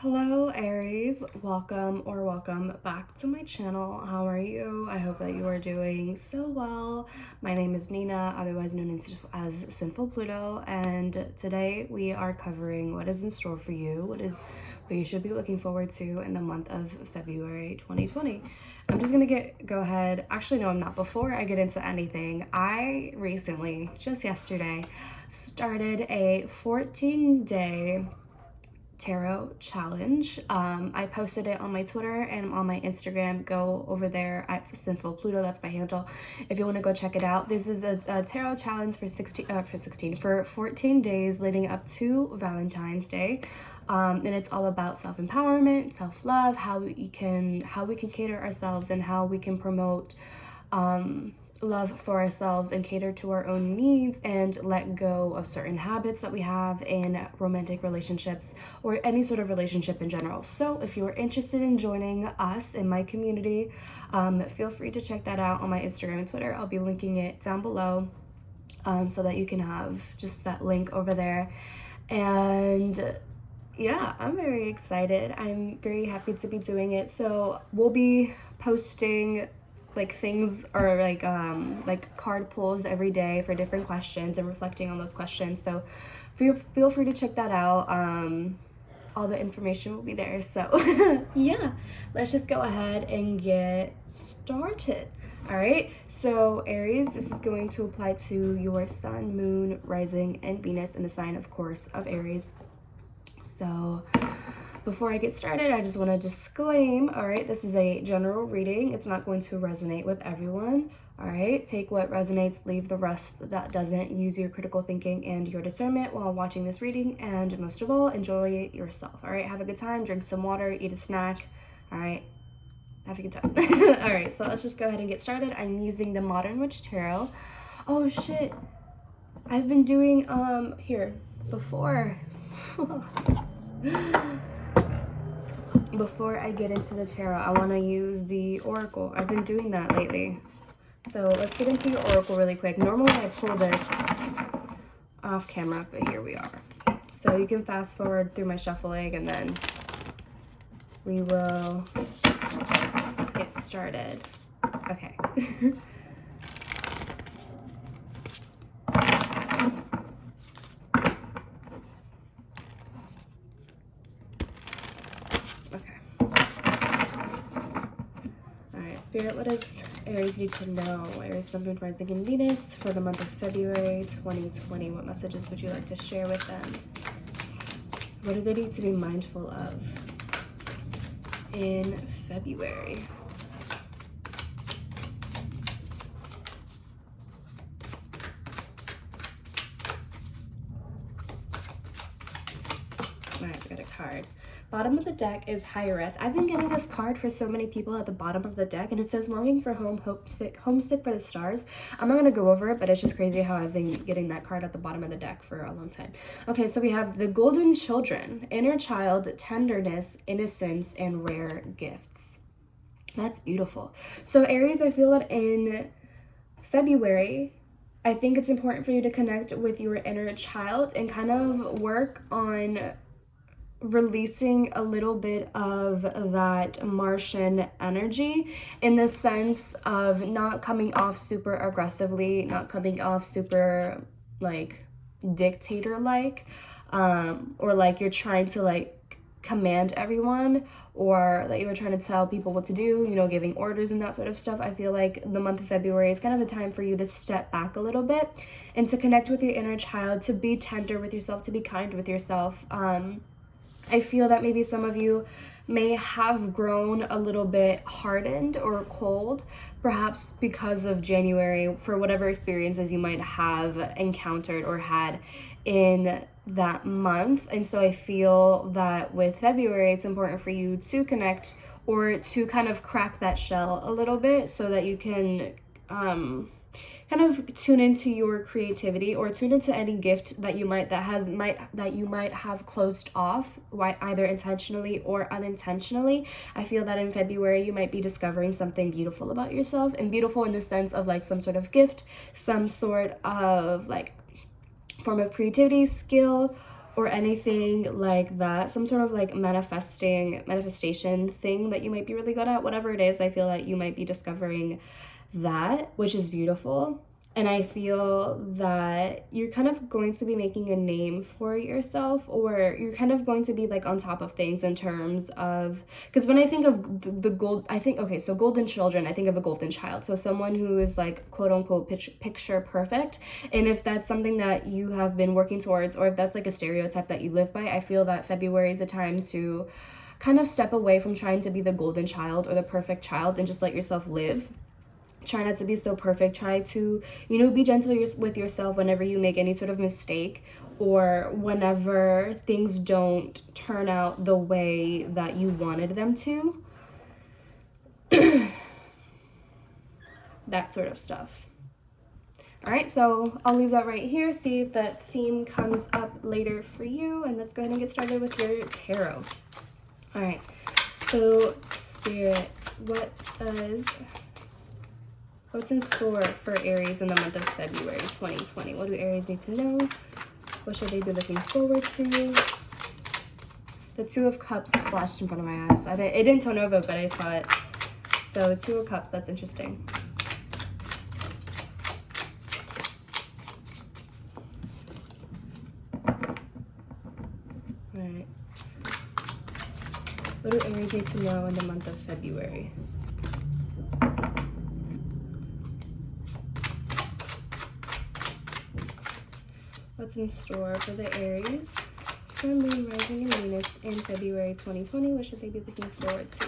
Hello Aries, welcome back to my channel. How are you? I hope that you are doing so well. My name is Nina, otherwise known as Sinfulpluto, and today we are covering what is in store for you, what you should be looking forward to in the month of February 2020. I'm just gonna go ahead. Actually, no, I'm not. Before I get into anything, I recently, just yesterday, started a 14-day tarot challenge. I posted it on my Twitter and on my Instagram. Go over there at Sinfulpluto. That's my handle if you want to go check it out. This is a tarot challenge for 14 days leading up to Valentine's Day. And it's all about self-empowerment, self-love, how we can cater ourselves and how we can promote love for ourselves and cater to our own needs and let go of certain habits that we have in romantic relationships or any sort of relationship in general. So if you are interested in joining us in my community, feel free to check that out on my Instagram and Twitter. I'll be linking it down below so that you can have just that link over there. And yeah, I'm very excited. I'm very happy to be doing it. So we'll be posting like things or like card pulls every day for different questions and reflecting on those questions. So feel free to check that out. All the information will be there. So yeah, let's just go ahead and get started. All right, so Aries, this is going to apply to your sun, moon, rising, and Venus in the sign, of course, of Aries. So before I get started, I just want to disclaim, all right, this is a general reading. It's not going to resonate with everyone, all right? Take what resonates, leave the rest that doesn't. Use your critical thinking and your discernment while watching this reading, and most of all, enjoy yourself, all right? Have a good time, drink some water, eat a snack, all right? Have a good time. All right, so let's just go ahead and get started. I'm using the Modern Witch Tarot. Oh, shit. I've been doing, Before I get into the tarot, I want to use the oracle. I've been doing that lately. So let's get into the oracle really quick. Normally I pull this off camera, but here we are. So you can fast forward through my shuffling and then we will get started. Okay. Spirit, what does Aries need to know? Aries, Sun, Moon, Rising, and Venus for the month of February 2020. What messages would you like to share with them? What do they need to be mindful of in February? All right, we got a card. Bottom of the deck is Hiereth. I've been getting this card for so many people at the bottom of the deck, and it says longing for home, homesick for the stars. I'm not going to go over it, but it's just crazy how I've been getting that card at the bottom of the deck for a long time. Okay, so we have the golden children, inner child, tenderness, innocence, and rare gifts. That's beautiful. So Aries, I feel that in February, I think it's important for you to connect with your inner child and kind of work on releasing a little bit of that Martian energy in the sense of not coming off super aggressively, not coming off super like dictator-like, or like you're trying to like command everyone, or that you were trying to tell people what to do, you know, giving orders and that sort of stuff. I feel like the month of February is kind of a time for you to step back a little bit and to connect with your inner child, to be tender with yourself, to be kind with yourself. I feel that maybe some of you may have grown a little bit hardened or cold, perhaps because of January, for whatever experiences you might have encountered or had in that month. And so I feel that with February, it's important for you to connect or to kind of crack that shell a little bit so that you can kind of tune into your creativity or tune into any gift that you might have closed off, either intentionally or unintentionally. I feel that in February you might be discovering something beautiful about yourself, and beautiful in the sense of like some sort of gift, some sort of like form of creativity, skill, or anything like that. Some sort of like manifestation thing that you might be really good at. Whatever it is, I feel that you might be discovering that, which is beautiful. And I feel that you're kind of going to be making a name for yourself, or you're kind of going to be like on top of things in terms of, because when I think of the gold, I think, okay, so golden children, I think of a golden child. So someone who is like quote unquote picture perfect. And if that's something that you have been working towards, or if that's like a stereotype that you live by, I feel that February is a time to kind of step away from trying to be the golden child or the perfect child and just let yourself live. Try not to be so perfect. Try to, be gentle with yourself whenever you make any sort of mistake, or whenever things don't turn out the way that you wanted them to. That sort of stuff. All right, so I'll leave that right here. See if that theme comes up later for you. And let's go ahead and get started with your tarot. All right, so Spirit, what's in store for Aries in the month of February 2020? What do Aries need to know? What should they be looking forward to? The Two of Cups flashed in front of my eyes. It didn't turn over, but I saw it. So Two of Cups, that's interesting. All right. What do Aries need to know in the month of February? What's in store for the Aries, Sun, Moon, Rising, and Venus in February 2020? What should they be looking forward to?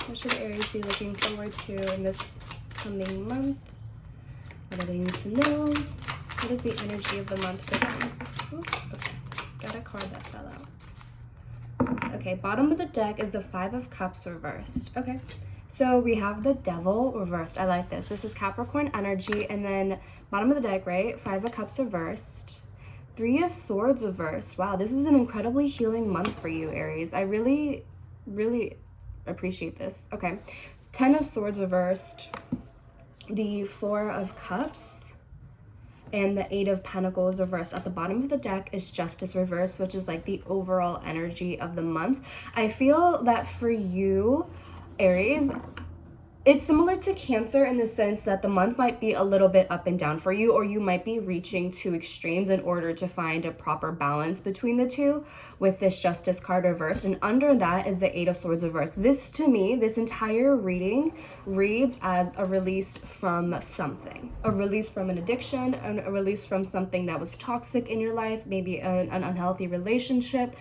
What should Aries be looking forward to in this coming month? What do they need to know? What is the energy of the month for them? Oops, okay. Got a card that fell out. Okay, bottom of the deck is the Five of Cups reversed. Okay. So we have the Devil reversed. I like this. This is Capricorn energy. And then bottom of the deck, right? Five of Cups reversed. Three of Swords reversed. Wow, this is an incredibly healing month for you, Aries. I really, really appreciate this. Okay. 10 of Swords reversed. The Four of Cups. And the Eight of Pentacles reversed. At the bottom of the deck is Justice reversed, which is like the overall energy of the month. I feel that for you, Aries, it's similar to Cancer in the sense that the month might be a little bit up and down for you, or you might be reaching to extremes in order to find a proper balance between the two with this Justice card reversed. And under that is the Eight of Swords reversed. This, to me, this entire reading reads as a release from something, a release from an addiction, a release from something that was toxic in your life, maybe an unhealthy relationship,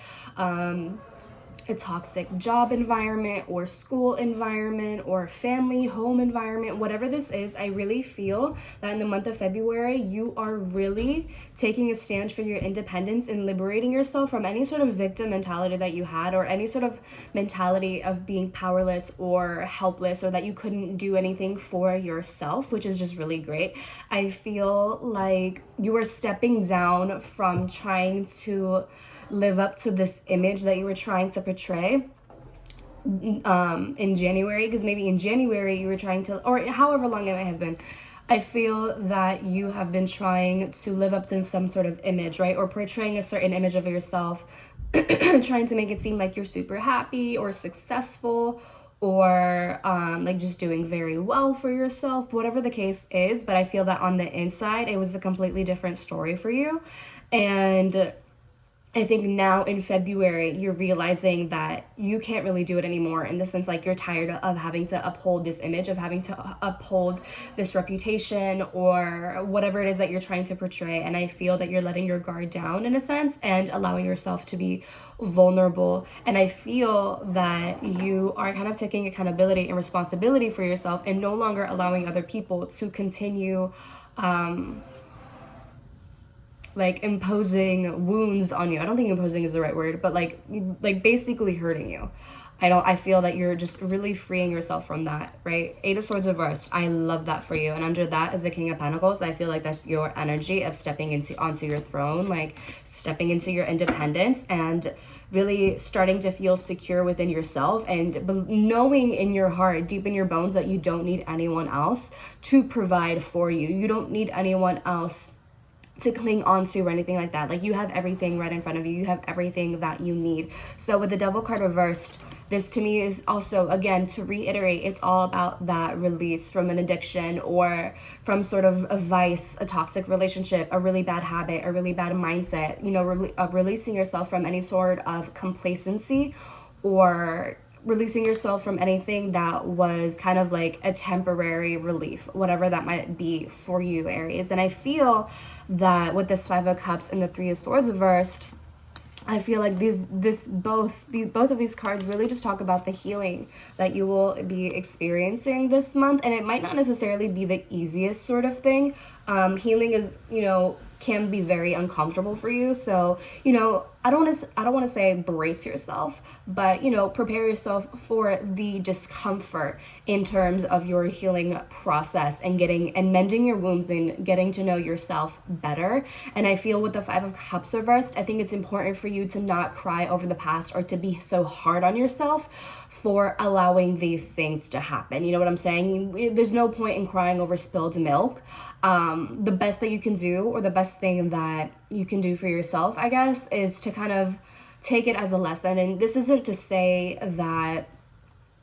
a toxic job environment or school environment or family home environment. Whatever this is, I really feel that in the month of February you are really taking a stand for your independence and liberating yourself from any sort of victim mentality that you had, or any sort of mentality of being powerless or helpless, or that you couldn't do anything for yourself, which is just really great. I feel like you are stepping down from trying to live up to this image that you were trying to portray in January, because maybe in January you were trying to, or however long it may have been, I feel that you have been trying to live up to some sort of image, right? Or portraying a certain image of yourself, trying to make it seem like you're super happy or successful, or like just doing very well for yourself, whatever the case is. But I feel that on the inside, it was a completely different story for you. And I think now in February, you're realizing that you can't really do it anymore, in the sense like you're tired of having to uphold this image, of having to uphold this reputation, or whatever it is that you're trying to portray. And I feel that you're letting your guard down in a sense and allowing yourself to be vulnerable. And I feel that you are kind of taking accountability and responsibility for yourself, and no longer allowing other people to continue like imposing wounds on you. I don't think imposing is the right word, but like basically hurting you. I feel that you're just really freeing yourself from that, right? Eight of Swords reversed. I love that for you. And under that is the King of Pentacles. I feel like that's your energy of stepping onto your throne, like stepping into your independence and really starting to feel secure within yourself and knowing in your heart, deep in your bones, that you don't need anyone else to provide for you. You don't need anyone else to cling on to or anything like that. Like, you have everything right in front of you. You have everything that you need. So with the Devil card reversed, this to me is also, again, to reiterate, it's all about that release from an addiction or from sort of a vice, a toxic relationship, a really bad habit, a really bad mindset, you know, releasing yourself from any sort of complacency or releasing yourself from anything that was kind of like a temporary relief, whatever that might be for you, Aries. And I feel that with this Five of Cups and the Three of Swords reversed, I feel like both of these cards really just talk about the healing that you will be experiencing this month. And it might not necessarily be the easiest sort of thing. Healing is, you know, can be very uncomfortable for you. So, you know, I don't want to say brace yourself, but, you know, prepare yourself for the discomfort in terms of your healing process and mending your wounds and getting to know yourself better. And I feel with the Five of Cups reversed, I think it's important for you to not cry over the past or to be so hard on yourself for allowing these things to happen. You know what I'm saying? There's no point in crying over spilled milk. The best that you can do, or the best thing that you can do for yourself, I guess, is to kind of take it as a lesson. And this isn't to say that,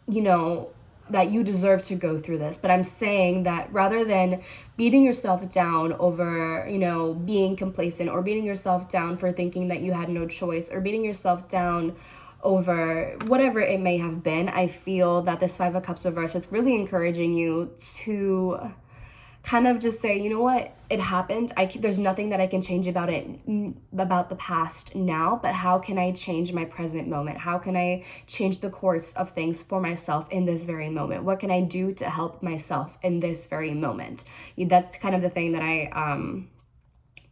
you know, that you deserve to go through this, but I'm saying that rather than beating yourself down over, you know, being complacent, or beating yourself down for thinking that you had no choice, or beating yourself down over whatever it may have been, I feel that this Five of Cups reverse is really encouraging you to kind of just say, you know what, it happened. There's nothing that I can change about it, about the past now, but how can I change my present moment? How can I change the course of things for myself in this very moment? What can I do to help myself in this very moment? That's kind of the thing that I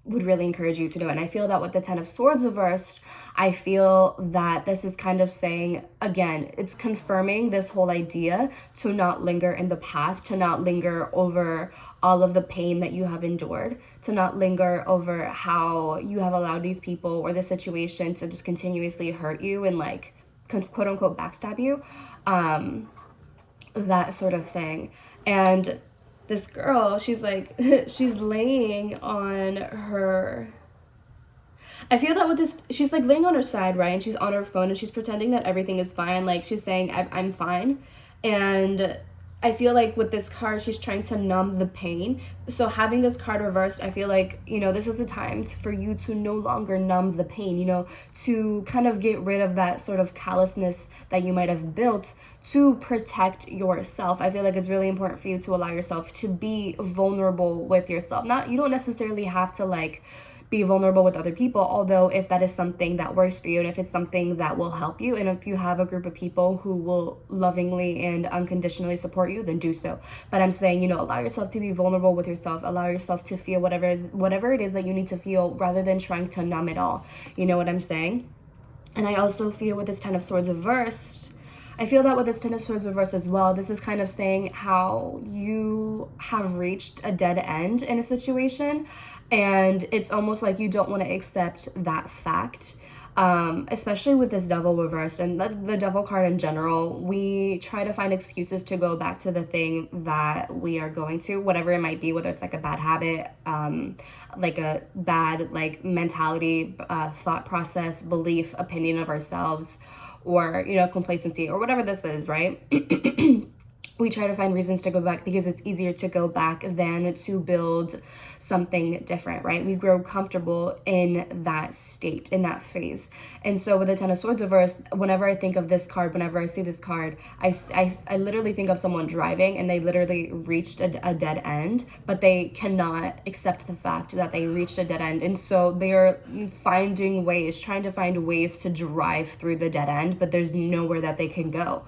would really encourage you to do. And I feel that with the Ten of Swords reversed, I feel that this is kind of saying, again, it's confirming this whole idea to not linger in the past, to not linger over all of the pain that you have endured, to not linger over how you have allowed these people or the situation to just continuously hurt you and, like, quote unquote backstab you, that sort of thing. And this girl, she's like, she's laying on her, I feel that with this, she's like laying on her side, right? And she's on her phone and she's pretending that everything is fine. Like, she's saying, I'm fine. And I feel like with this card, she's trying to numb the pain. So having this card reversed, I feel like, you know, this is the time for you to no longer numb the pain, you know, to kind of get rid of that sort of callousness that you might have built to protect yourself. I feel like it's really important for you to allow yourself to be vulnerable with yourself. You don't necessarily have to, like, be vulnerable with other people, although if that is something that works for you and if it's something that will help you, and if you have a group of people who will lovingly and unconditionally support you, then do so. But I'm saying, you know, allow yourself to be vulnerable with yourself, allow yourself to feel whatever it is that you need to feel, rather than trying to numb it all. You know what I'm saying? And I also feel with this Ten of Swords reversed, I feel that with this Ten of Swords reversed as well, this is kind of saying how you have reached a dead end in a situation, and it's almost like you don't want to accept that fact, especially with this Devil reversed and the Devil card in general. We try to find excuses to go back to the thing that we are going to, whatever it might be, whether it's like a bad habit, like a bad like mentality, thought process, belief, opinion of ourselves, or, you know, complacency, or whatever this is, right? We try to find reasons to go back because it's easier to go back than to build something different, right? We grow comfortable in that state, in that phase. And so with the Ten of Swords reversed, whenever I think of this card, whenever I see this card, I literally think of someone driving and they literally reached a dead end, but they cannot accept the fact that they reached a dead end. And so they are trying to find ways to drive through the dead end, but there's nowhere that they can go.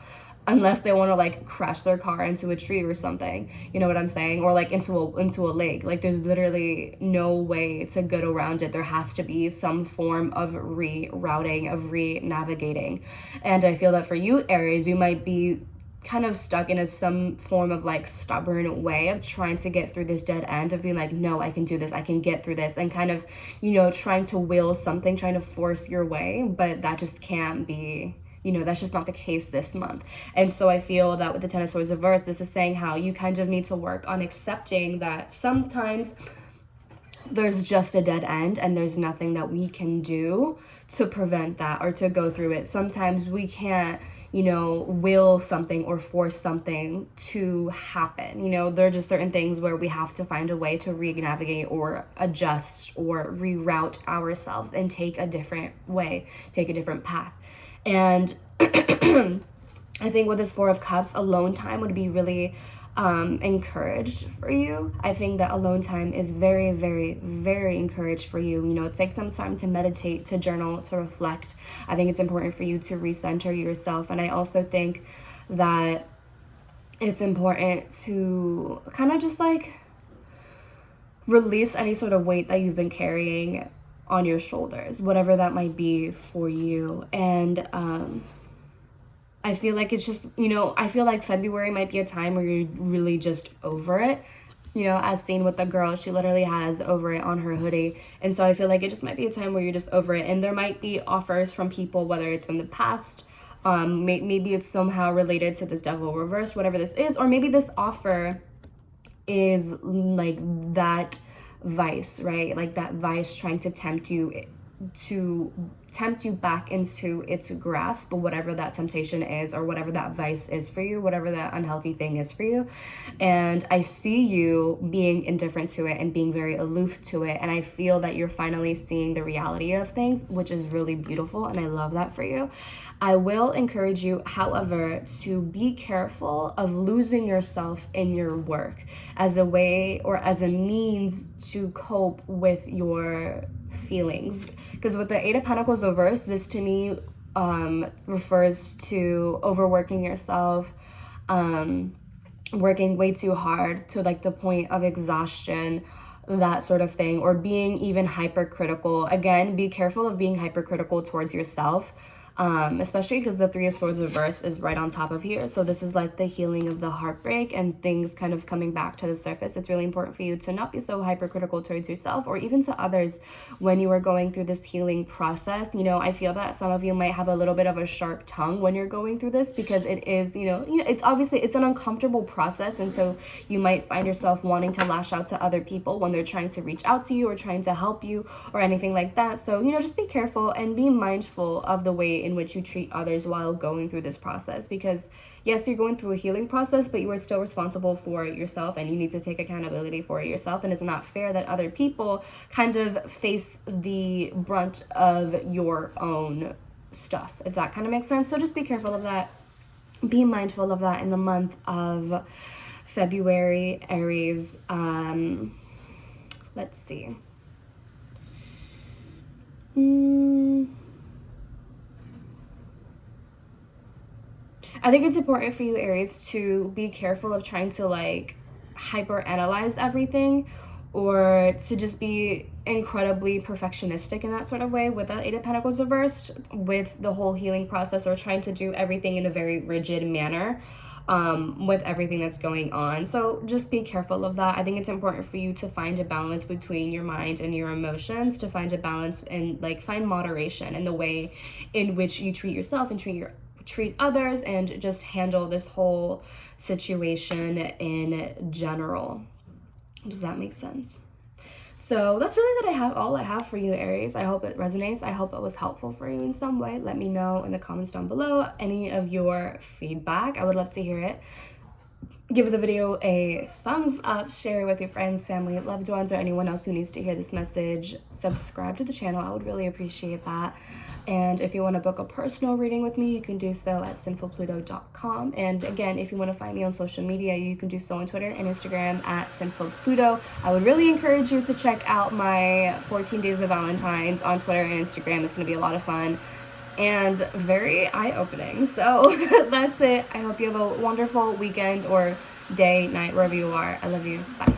unless they want to like crash their car into a tree or something, you know what I'm saying, or like into a lake. Like there's literally no way to get around it. There has to be some form of rerouting, of re-navigating. And I feel that for you, Aries, you might be kind of stuck in some form of like stubborn way of trying to get through this dead end, of being like, no, I can do this, I can get through this, and kind of, you know, trying to will something, trying to force your way, but that just can't be, you know, that's just not the case this month. And so I feel that with the Ten of Swords reversed, this is saying how you kind of need to work on accepting that sometimes there's just a dead end and there's nothing that we can do to prevent that or to go through it. Sometimes we can't, you know, will something or force something to happen. You know, there are just certain things where we have to find a way to re-navigate or adjust or reroute ourselves and take a different way, take a different path. And I think with this Four of Cups, alone time would be really encouraged for you. I think that alone time is very, very, very encouraged for you. You know, take some time to meditate, to journal, to reflect. I think it's important for you to recenter yourself. And I also think that it's important to kind of just like release any sort of weight that you've been carrying on your shoulders, whatever that might be for you. And I feel like it's just, you know, I feel like February might be a time where you're really just over it. You know, as seen with the girl, she literally has over it on her hoodie. And so I feel like it just might be a time where you're just over it. And there might be offers from people, whether it's from the past, maybe it's somehow related to this Devil reverse, whatever this is, or maybe this offer is like that vice, right? Like that vice trying to tempt you back into its grasp, whatever that temptation is, or whatever that vice is for you, whatever that unhealthy thing is for you. And I see you being indifferent to it and being very aloof to it. And I feel that you're finally seeing the reality of things, which is really beautiful. And I love that for you. I will encourage you, however, to be careful of losing yourself in your work as a way or as a means to cope with your feelings. Because with the Eight of Pentacles reversed, this to me refers to overworking yourself, working way too hard to like the point of exhaustion, that sort of thing, or being even hypercritical. Again, be careful of being hypercritical towards yourself. Especially because the Three of Swords reverse is right on top of here. So this is like the healing of the heartbreak and things kind of coming back to the surface. It's really important for you to not be so hypercritical towards yourself or even to others when you are going through this healing process. You know, I feel that some of you might have a little bit of a sharp tongue when you're going through this, because it is, you know, it's obviously, it's an uncomfortable process. And so you might find yourself wanting to lash out to other people when they're trying to reach out to you or trying to help you or anything like that. So, you know, just be careful and be mindful of the way in which you treat others while going through this process, because yes, you're going through a healing process, but you are still responsible for yourself and you need to take accountability for it yourself. And it's not fair that other people kind of face the brunt of your own stuff, if that kind of makes sense. So just be careful of that. Be mindful of that in the month of February, Aries. Let's see. I think it's important for you, Aries, to be careful of trying to like hyper analyze everything, or to just be incredibly perfectionistic in that sort of way with the Eight of Pentacles reversed, with the whole healing process, or trying to do everything in a very rigid manner with everything that's going on. So just be careful of that. I think it's important for you to find a balance between your mind and your emotions, to find a balance and like find moderation in the way in which you treat yourself and treat others, and just handle this whole situation in general. Does that make sense? So that's really all I have for you, Aries. I hope it resonates. I hope it was helpful for you in some way. Let me know in the comments down below any of your feedback. I would love to hear it. Give the video a thumbs up, share it with your friends, family, loved ones, or anyone else who needs to hear this message. Subscribe to the channel. I would really appreciate that. And if you want to book a personal reading with me, you can do so at Sinfulpluto.com. And again, if you want to find me on social media, you can do so on Twitter and Instagram at Sinfulpluto. I would really encourage you to check out my 14 Days of Valentine's on Twitter and Instagram. It's going to be a lot of fun. and very eye-opening. So that's it. I hope you have a wonderful weekend or day, night, wherever you are. I love you. Bye.